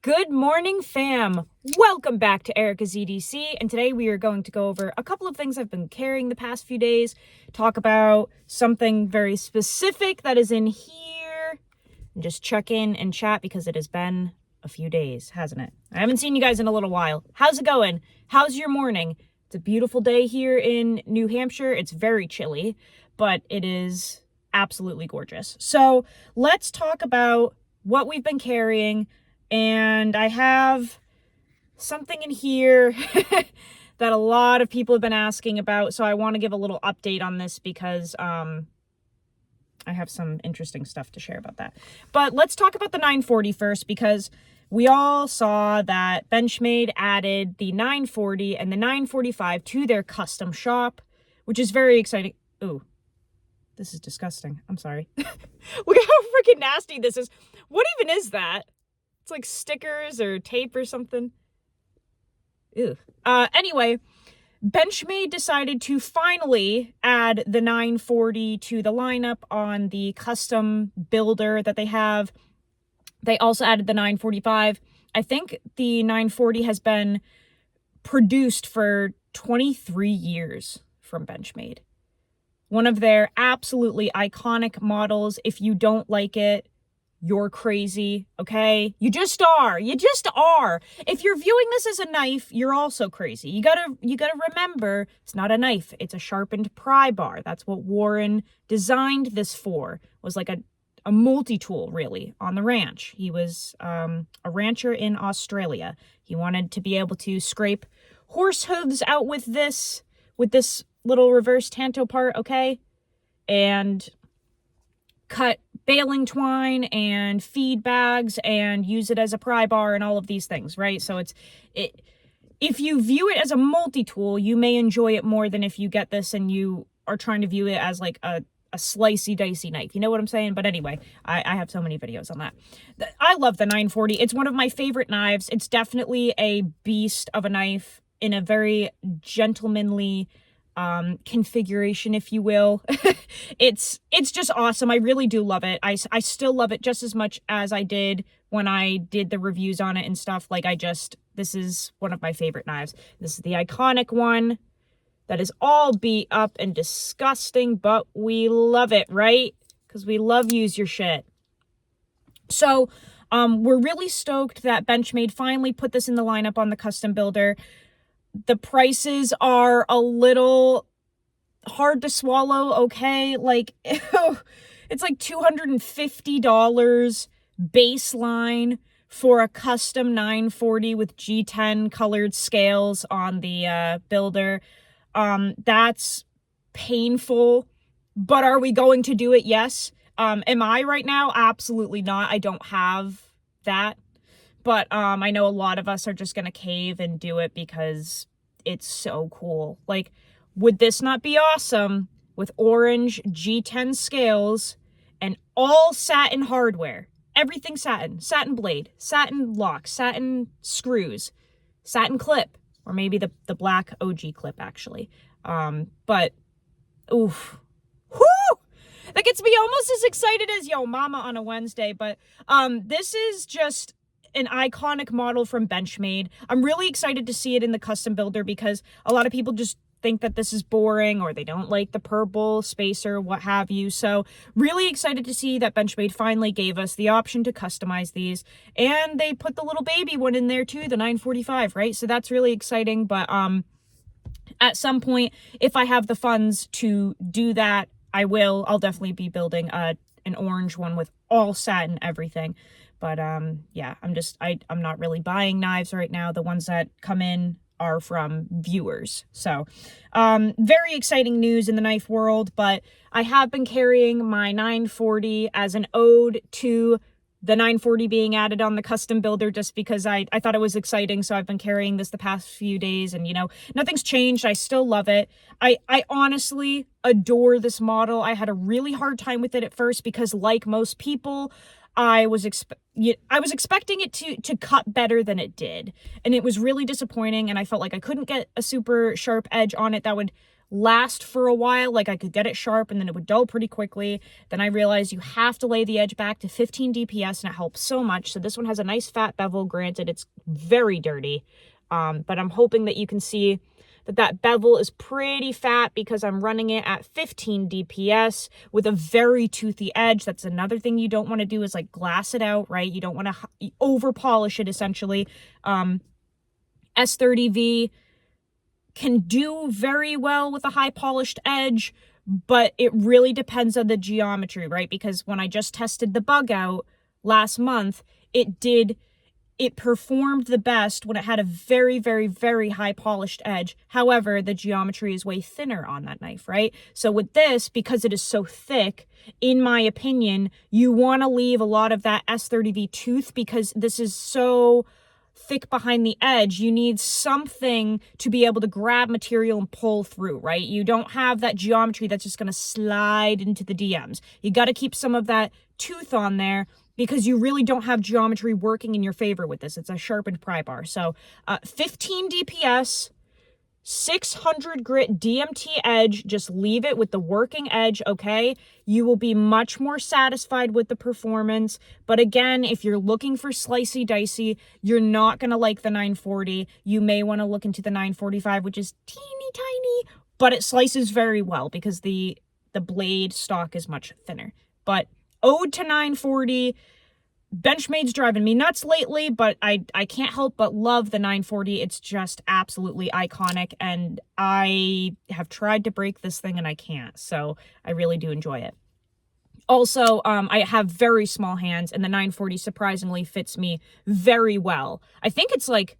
Good morning, fam. Welcome back to Erica's EDC, and today we are going to go over a couple of things I've been carrying the past few days, talk about something very specific that is in here, and just check in and chat because it has been a few days, hasn't it? I haven't seen you guys in a little while. How's it going? How's your morning? It's a beautiful day here in New Hampshire. It's very chilly, but it is absolutely gorgeous. So let's talk about what we've been carrying. And I have something in here that a lot of people have been asking about, so I want to give a little update on this because I have some interesting stuff to share about that. But let's talk about the 940 first, because we all saw that Benchmade added the 940 and the 945 to their custom shop, which is very exciting. Ooh, this is disgusting. I'm sorry. Look at how freaking nasty this is. What even is that? It's like stickers or tape or something. Ew. Anyway, Benchmade decided to finally add the 940 to the lineup on the custom builder that they have. They also added the 945. I think the 940 has been produced for 23 years from Benchmade. One of their absolutely iconic models. If you don't like it, you're crazy, okay? You just are. You just are. If you're viewing this as a knife, you're also crazy. You gotta remember, it's not a knife. It's a sharpened pry bar. That's what Warren designed this for. It was like a multi-tool, really, on the ranch. He was a rancher in Australia. He wanted to be able to scrape horse hooves out with this little reverse tanto part, okay? And cut baling twine and feed bags and use it as a pry bar and all of these things, right? So if you view it as a multi-tool, you may enjoy it more than if you get this and you are trying to view it as like a slicey dicey knife. You know what I'm saying? But anyway, I have so many videos on that. I love the 940. It's one of my favorite knives. It's definitely a beast of a knife in a very gentlemanly configuration, if you will. It's just awesome. I really do love it. I still love it just as much as I did when I did the reviews on it and stuff. This is one of my favorite knives. This is the iconic one that is all beat up and disgusting, but we love it, right? Because we love use your shit. So we're really stoked that Benchmade finally put this in the lineup on the custom builder. The prices are a little hard to swallow, okay? Like, it's like $250 baseline for a custom 940 with G10 colored scales on the builder. That's painful, but are we going to do it? Yes. Am I right now? Absolutely not. I don't have that. But I know a lot of us are just going to cave and do it because it's so cool. Like, would this not be awesome with orange G10 scales and all satin hardware? Everything satin. Satin blade, satin lock, satin screws, satin clip, or maybe the black OG clip, actually. But, oof. Whoo! That gets me almost as excited as Yo Mama on a Wednesday. But this is just an iconic model from Benchmade. I'm really excited to see it in the custom builder because a lot of people just think that this is boring or they don't like the purple spacer, what have you. So really excited to see that Benchmade finally gave us the option to customize these, and they put the little baby one in there too, the 945, right? So that's really exciting. But at some point, if I have the funds to do that, I'll definitely be building an orange one with all satin everything. But yeah, I'm not really buying knives right now. The ones that come in are from viewers. So very exciting news in the knife world. But I have been carrying my 940 as an ode to the 940 being added on the custom builder, just because I thought it was exciting. So I've been carrying this the past few days, and nothing's changed. I still love it. I honestly adore this model. I had a really hard time with it at first because, like most people, I was expecting it to cut better than it did, and it was really disappointing, and I felt like I couldn't get a super sharp edge on it that would last for a while. Like, I could get it sharp and then it would dull pretty quickly. Then I realized you have to lay the edge back to 15 DPS, and it helps so much. So this one has a nice fat bevel. Granted, it's very dirty, but I'm hoping that you can see that bevel is pretty fat because I'm running it at 15 DPS with a very toothy edge. That's another thing you don't want to do, is like glass it out, right? You don't want to over polish it, essentially. S30V can do very well with a high polished edge, but it really depends on the geometry, right? Because when I just tested the bug out last month, it performed the best when it had a very, very, very high polished edge. However, the geometry is way thinner on that knife, right? So with this, because it is so thick, in my opinion, you want to leave a lot of that S30V tooth, because this is so thick behind the edge. You need something to be able to grab material and pull through, right? You don't have that geometry that's just going to slide into the DMs. You got to keep some of that tooth on there, because you really don't have geometry working in your favor with this. It's a sharpened pry bar. So 15 DPS, 600 grit DMT edge. Just leave it with the working edge, okay? You will be much more satisfied with the performance. But again, if you're looking for slicey dicey, you're not going to like the 940. You may want to look into the 945, which is teeny tiny, but it slices very well because the blade stock is much thinner. But ode to 940. Benchmade's driving me nuts lately, but I can't help but love the 940. It's just absolutely iconic, and I have tried to break this thing and I can't, so I really do enjoy it. Also, I have very small hands, and the 940 surprisingly fits me very well. I think it's like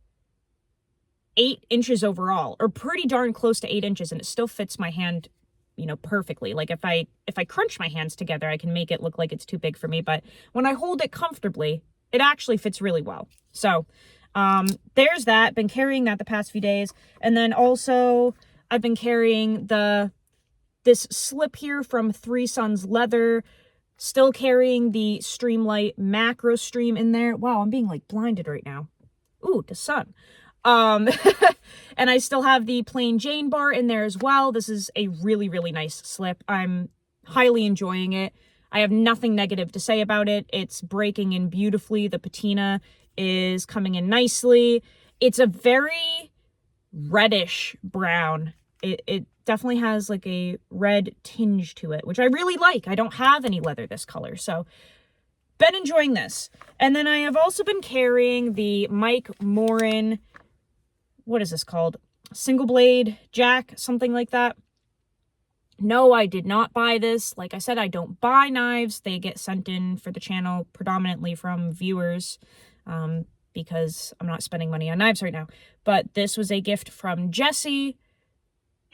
8 inches overall, or pretty darn close to 8 inches, and it still fits my hand, you know, perfectly. Like, if I crunch my hands together, I can make it look like it's too big for me, but when I hold it comfortably, it actually fits really well. So there's that. Been carrying that the past few days. And then also I've been carrying this slip here from Three Sons Leather, still carrying the Streamlight Macro Stream in there. Wow, I'm being like blinded right now. Ooh, the sun. And I still have the plain Jane bar in there as well. This is a really, really nice slip. I'm highly enjoying it. I have nothing negative to say about it. It's breaking in beautifully. The patina is coming in nicely. It's a very reddish brown. It definitely has like a red tinge to it, which I really like. I don't have any leather this color, so been enjoying this. And then I have also been carrying the Mike Morin, what is this called? Single blade jack, something like that. No, I did not buy this. Like I said, I don't buy knives. They get sent in for the channel predominantly from viewers, because I'm not spending money on knives right now. But this was a gift from Jessie,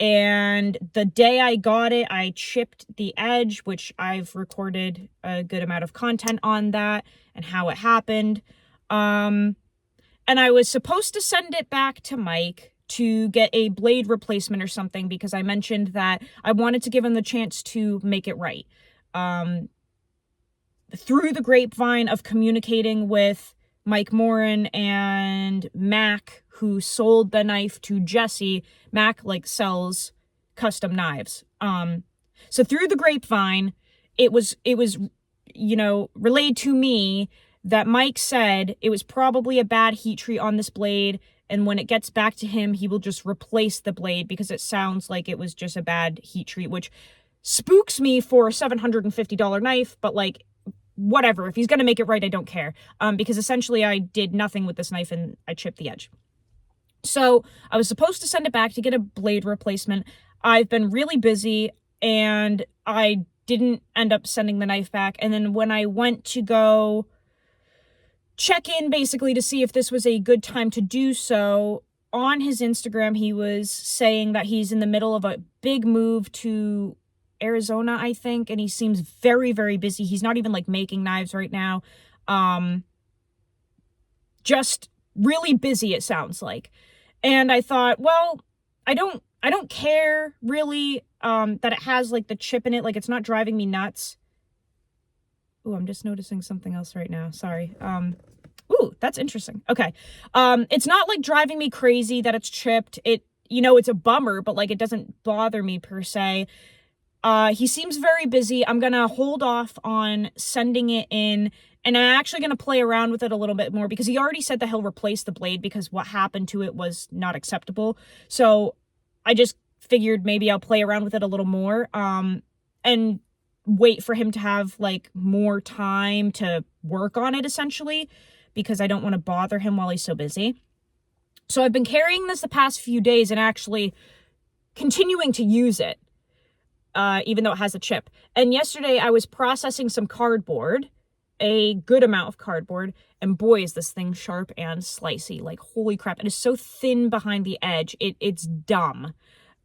and the day I got it, I chipped the edge, which I've recorded a good amount of content on that and how it happened. And I was supposed to send it back to Mike to get a blade replacement or something, because I mentioned that I wanted to give him the chance to make it right. Through the grapevine of communicating with Mike Morin and Mac, who sold the knife to Jesse, Mac like sells custom knives. So through the grapevine, it was, you know, relayed to me that Mike said it was probably a bad heat treat on this blade, and when it gets back to him, he will just replace the blade because it sounds like it was just a bad heat treat, which spooks me for a $750 knife, but like, whatever. If he's going to make it right, I don't care. Because essentially I did nothing with this knife and I chipped the edge. So I was supposed to send it back to get a blade replacement. I've been really busy and I didn't end up sending the knife back. And then when I went to go check in basically to see if this was a good time to do so, on his Instagram, he was saying that he's in the middle of a big move to Arizona, I think, and he seems very, very busy. He's not even like making knives right now. Just really busy, it sounds like. And I thought, well, I don't care really that it has like the chip in it, like it's not driving me nuts. Ooh, I'm just noticing something else right now. Sorry. Ooh, that's interesting. Okay. It's not like driving me crazy that it's chipped. you know, it's a bummer, but like, it doesn't bother me per se. He seems very busy. I'm gonna hold off on sending it in, and I'm actually gonna play around with it a little bit more because he already said that he'll replace the blade because what happened to it was not acceptable. So I just figured maybe I'll play around with it a little more, and wait for him to have like more time to work on it essentially, because I don't want to bother him while he's so busy. So I've been carrying this the past few days and actually continuing to use it. Even though it has a chip. And yesterday I was processing some cardboard, a good amount of cardboard, and boy, is this thing sharp and slicey. Like, holy crap. It is so thin behind the edge. It's dumb.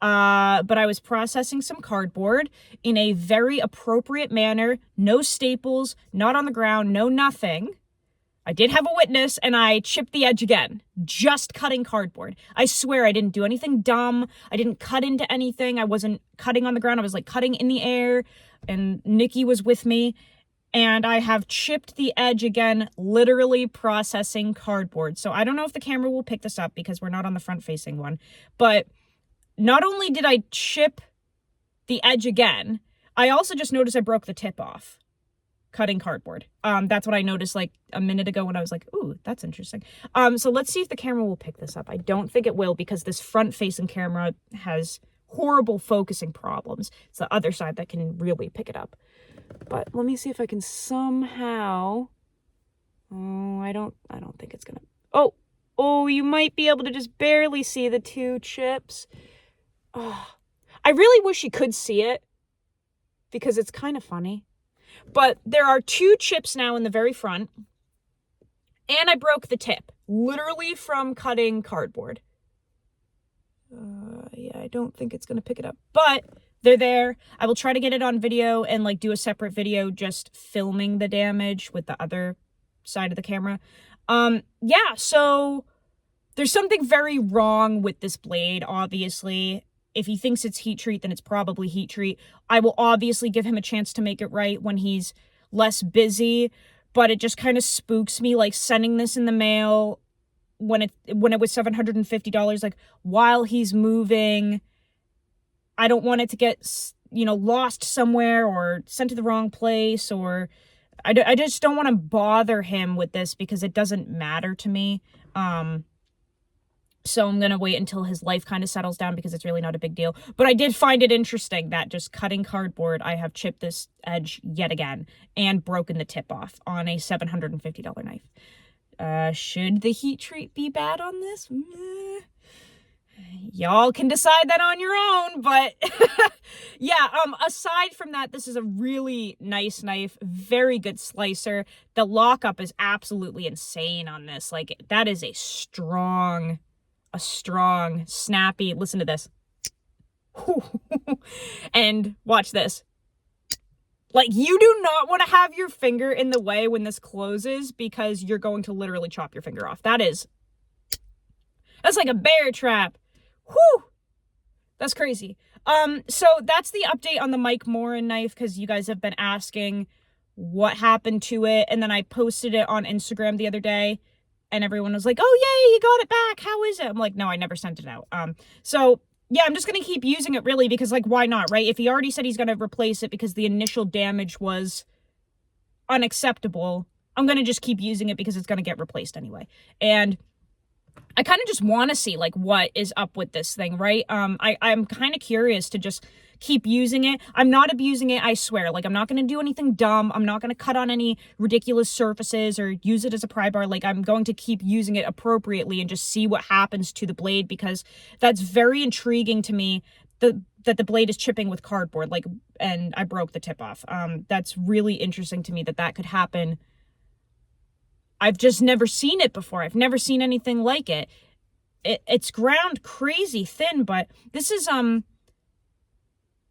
But I was processing some cardboard in a very appropriate manner. No staples, not on the ground, no nothing. I did have a witness, and I chipped the edge again, just cutting cardboard. I swear I didn't do anything dumb. I didn't cut into anything. I wasn't cutting on the ground. I was like cutting in the air, and Nikki was with me, and I have chipped the edge again, literally processing cardboard. So I don't know if the camera will pick this up because we're not on the front-facing one, but not only did I chip the edge again, I also just noticed I broke the tip off. Cutting cardboard. That's what I noticed like a minute ago when I was like, ooh, that's interesting. So let's see if the camera will pick this up. I don't think it will because this front-facing camera has horrible focusing problems. It's the other side that can really pick it up. But let me see if I can somehow... Oh, I don't think it's gonna... Oh, you might be able to just barely see the two chips. Oh, I really wish you could see it because it's kind of funny. But there are two chips now in the very front, and I broke the tip, literally from cutting cardboard. Yeah, I don't think it's going to pick it up, but they're there. I will try to get it on video and like do a separate video just filming the damage with the other side of the camera. Yeah, so there's something very wrong with this blade, obviously. If he thinks it's heat treat, then it's probably heat treat. I will obviously give him a chance to make it right when he's less busy, but it just kind of spooks me, like sending this in the mail when it was $750, like while he's moving. I don't want it to get, you know, lost somewhere or sent to the wrong place, or I just don't want to bother him with this because it doesn't matter to me. So I'm going to wait until his life kind of settles down because it's really not a big deal. But I did find it interesting that just cutting cardboard, I have chipped this edge yet again and broken the tip off on a $750 knife. Should the heat treat be bad on this? Y'all can decide that on your own, but yeah, aside from that, this is a really nice knife, very good slicer. The lockup is absolutely insane on this. Like, that is a strong, snappy, listen to this. And watch this. Like, you do not want to have your finger in the way when this closes because you're going to literally chop your finger off. That's like a bear trap. Whew! That's crazy. So that's the update on the Mike Morin knife, because you guys have been asking what happened to it, and then I posted it on Instagram the other day, and everyone was like, oh, yay, you got it back, how is it? I'm like, no, I never sent it out. So, yeah, I'm just gonna keep using it, really, because, like, why not, right? If he already said he's gonna replace it because the initial damage was unacceptable, I'm gonna just keep using it because it's gonna get replaced anyway. And I kind of just want to see, like, what is up with this thing, right? I'm kind of curious to just keep using it. I'm not abusing it, I swear. Like, I'm not going to do anything dumb. I'm not going to cut on any ridiculous surfaces or use it as a pry bar. Like, I'm going to keep using it appropriately and just see what happens to the blade, because that's very intriguing to me, that the blade is chipping with cardboard, like, and I broke the tip off. That's really interesting to me that could happen. I've just never seen it before. I've never seen anything like it. It's ground crazy thin, but this is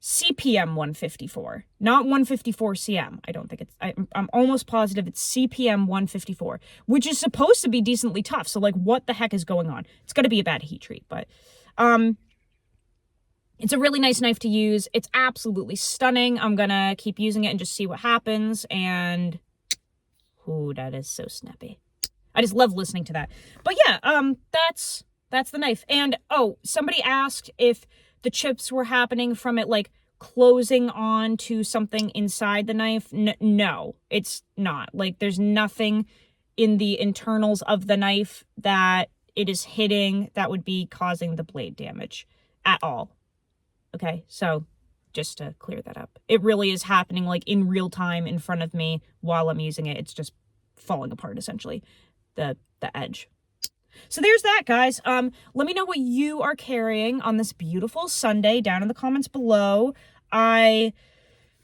CPM 154, not 154 CM. I don't think it's, I'm almost positive it's CPM 154, which is supposed to be decently tough. So, like, what the heck is going on? It's got to be a bad heat treat, but it's a really nice knife to use. It's absolutely stunning. I'm gonna keep using it and just see what happens. And ooh, that is so snappy. I just love listening to that. But yeah, that's That's the knife. And, oh, somebody asked if the chips were happening from it, like, closing on to something inside the knife. No, it's not. Like, there's nothing in the internals of the knife that it is hitting that would be causing the blade damage at all. Okay, so just to clear that up. It really is happening, like, in real time in front of me while I'm using it. It's just falling apart, essentially, the edge. So there's that, guys. Let me know what you are carrying on this beautiful Sunday down in the comments below. I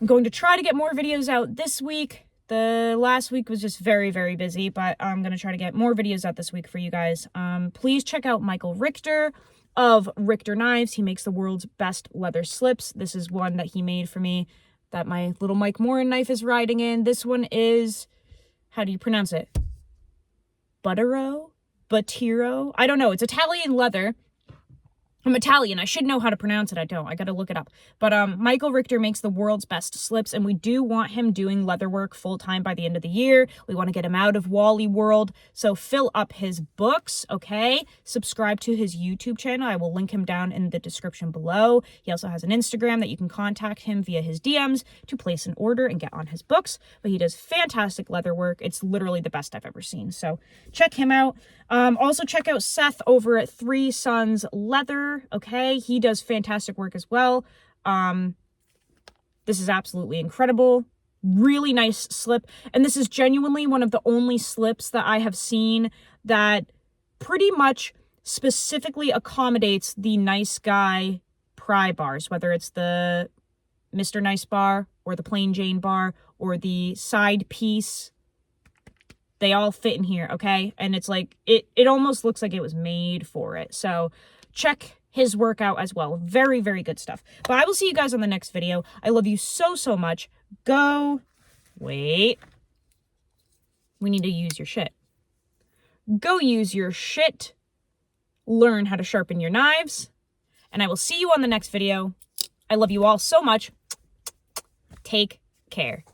am going to try to get more videos out this week. The last week was just very, very busy, but I'm going to try to get more videos out this week for you guys. Please check out Michael Richter of Richter Knives. He makes the world's best leather slips. This is one that he made for me that my little Mike Morin knife is riding in. This one is, how do you pronounce it? Batiro? I don't know. It's Italian leather. I'm Italian. I should know how to pronounce it. I don't. I gotta look it up. But Michael Richter makes the world's best slips, and we do want him doing leather work full-time by the end of the year. We want to get him out of Wally World, so fill up his books, okay? Subscribe to his YouTube channel. I will link him down in the description below. He also has an Instagram that you can contact him via his DMs to place an order and get on his books. But he does fantastic leather work. It's literally the best I've ever seen, so check him out. Also check out Seth over at Three Sons Leather, okay? He does fantastic work as well. This is absolutely incredible. Really nice slip. And this is genuinely one of the only slips that I have seen that pretty much specifically accommodates the nice guy pry bars, whether it's the Mr. Nice bar or the plain Jane bar or the side piece. They all fit in here, okay? And it's like, it almost looks like it was made for it. So check his work out as well. Very, very good stuff. But I will see you guys on the next video. I love you so, so much. Wait. We need to use your shit. Go use your shit. Learn how to sharpen your knives. And I will see you on the next video. I love you all so much. Take care.